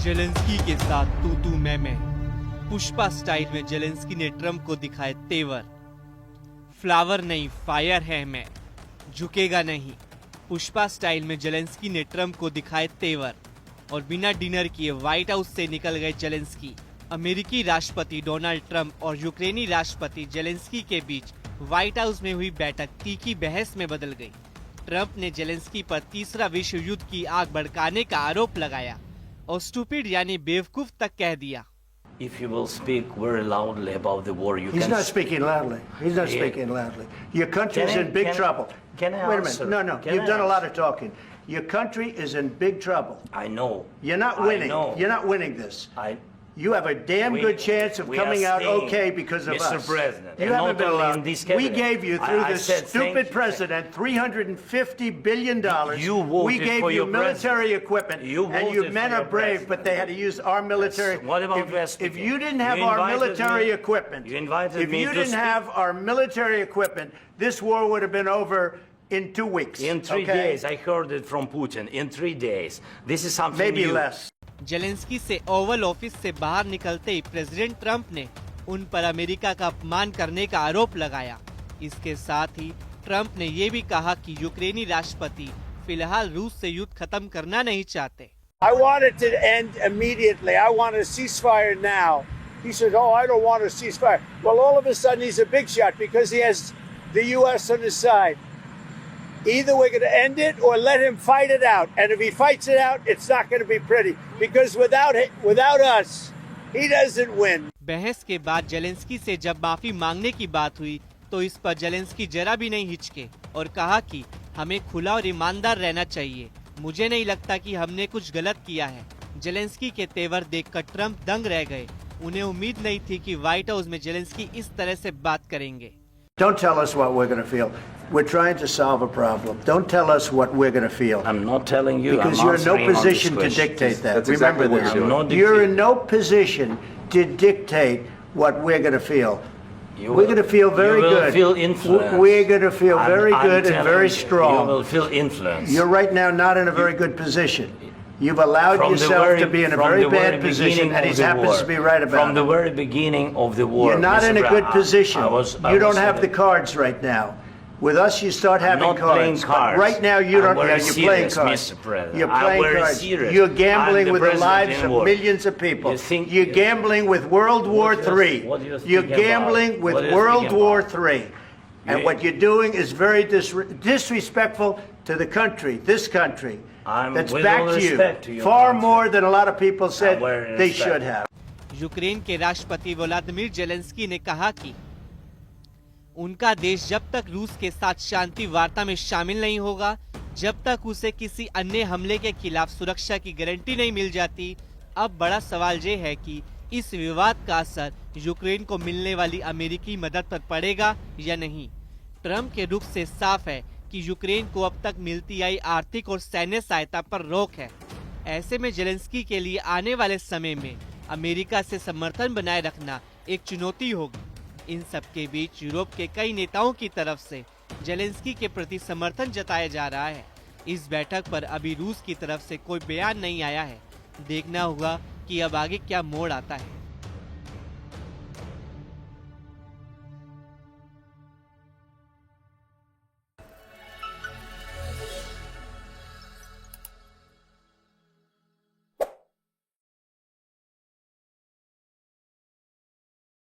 Zelensky के साथ तू मैं पुष्पा स्टाइल में जेलेंस्की ने ट्रंप को दिखाए तेवर। फ्लावर नहीं फायर है मैं, झुकेगा नहीं। पुष्पा स्टाइल में जेलेंस्की ने ट्रंप को दिखाए तेवर और बिना डिनर किए व्हाइट हाउस से निकल गए जेलेंस्की। अमेरिकी राष्ट्रपति डोनाल्ड ट्रंप और यूक्रेनी राष्ट्रपति जेलेंस्की के बीच व्हाइट हाउस में हुई बैठक तीखी बहस में बदल गई। ट्रंप ने जेलेंस्की पर तीसरा विश्व युद्ध की आग भड़काने का आरोप लगाया और स्टूपिड यानी बेवकूफ तक कह दिया। If you will speak very loudly about the war, you He's can... not speaking loudly. He's not speaking loudly. Your country's in big trouble. Can I Wait a answer? minute. No. You've done a lot of talking. Your country is in big trouble. I know. You're not winning. I know. You're not winning this. You have a damn We- good chance of we coming are out staying, okay because of Mr. us. President, You and haven't not been only allowed. in this We cabinet. gave you, through I this said thank stupid you. president, $350 billion. You voted we gave for you your military president. equipment. You and you voted men for are your brave, president. but they had to use our military. Yes. What about West If Virginia? you didn't have You our invited military me- equipment, you invited if me you to didn't speak. have our military equipment, this war would have been over in 2 weeks. In 3 okay? days, I heard it from Putin. In 3 days. This is something Maybe new. less. Zelensky से Oval office से बाहर निकलते ही president Trump ने उन पर America का अपमान करने का आरोप लगाया। इसके साथ ही ट्रंप ने ये भी कहा कि यूक्रेनी राष्ट्रपति फिलहाल रूस से युद्ध खत्म करना नहीं चाहते। I want it to end immediately. I want a ceasefire now. He said, "Oh, I don't want a ceasefire." Well, all of a sudden he's a big shot because he has the U.S. on his side. Either we're going to end it or let him fight it out. And if he fights it out, it's not going to be pretty because without us, he doesn't win. बहस के बाद Zelensky से जब माफी मांगने की बात हुई तो इस पर जेलेंस्की जरा भी नहीं हिचके और कहा कि हमें खुला और ईमानदार रहना चाहिए। मुझे नहीं लगता कि हमने कुछ गलत किया है। जेलेंस्की के तेवर देखकर ट्रंप दंग रह गए। उन्हें उम्मीद नहीं थी कि व्हाइट हाउस में जेलेंस्की इस तरह से बात करेंगे। Don't tell us what we're going to feel. We're trying to solve a problem. Don't tell us what we're going to feel. I'm not telling you. Because I'm you're in no answering on this position to question. dictate that. That's Remember exactly this. what I'm not You're in dictating. no position to dictate what we're going to feel. You We're will- going to feel very you will good. Feel influenced. We're going to feel very I'm good and telling very you, strong. You will feel influenced. You're right now not in a very good position. You've allowed From the yourself very- to be in a from very the very bad position, beginning and of he the happens war. to be right about From the it. very beginning of the war. You're not Mr. in a good Brown, position. I You was don't have in the it. cards right now. With us, you start having not cards. playing But cards. right now, you I'm don't. very Yeah, you're playing serious, cards. Mr. President. You're I'm playing very cards. serious. You're I'm gambling the with the president lives in of war. millions of people. You think- You're gambling with World War What do you- III. what do you You're think about? gambling with What do you World think War about? III. And You- what you're doing is very disrespectful to the country, this country, I'm that's with all backed respect to you your far country. more than a lot of people said I'm very they respectful. should have. Ukraine के राष्ट्रपति Vladimir Zelensky ने कहा कि उनका देश जब तक रूस के साथ शांति वार्ता में शामिल नहीं होगा, जब तक उसे किसी अन्य हमले के खिलाफ सुरक्षा की गारंटी नहीं मिल जाती। अब बड़ा सवाल ये है कि इस विवाद का असर यूक्रेन को मिलने वाली अमेरिकी मदद पर पड़ेगा या नहीं। ट्रंप के रुख से साफ है कि यूक्रेन को अब तक मिलती आई आर्थिक और सैन्य सहायता पर रोक है। ऐसे में जेलेंस्की के लिए आने वाले समय में अमेरिका से समर्थन बनाए रखना एक चुनौती होगी। इन सब के बीच यूरोप के कई नेताओं की तरफ से जेलेंस्की के प्रति समर्थन जताया जा रहा है। इस बैठक पर अभी रूस की तरफ से कोई बयान नहीं आया है। देखना होगा कि अब आगे क्या मोड़ आता है।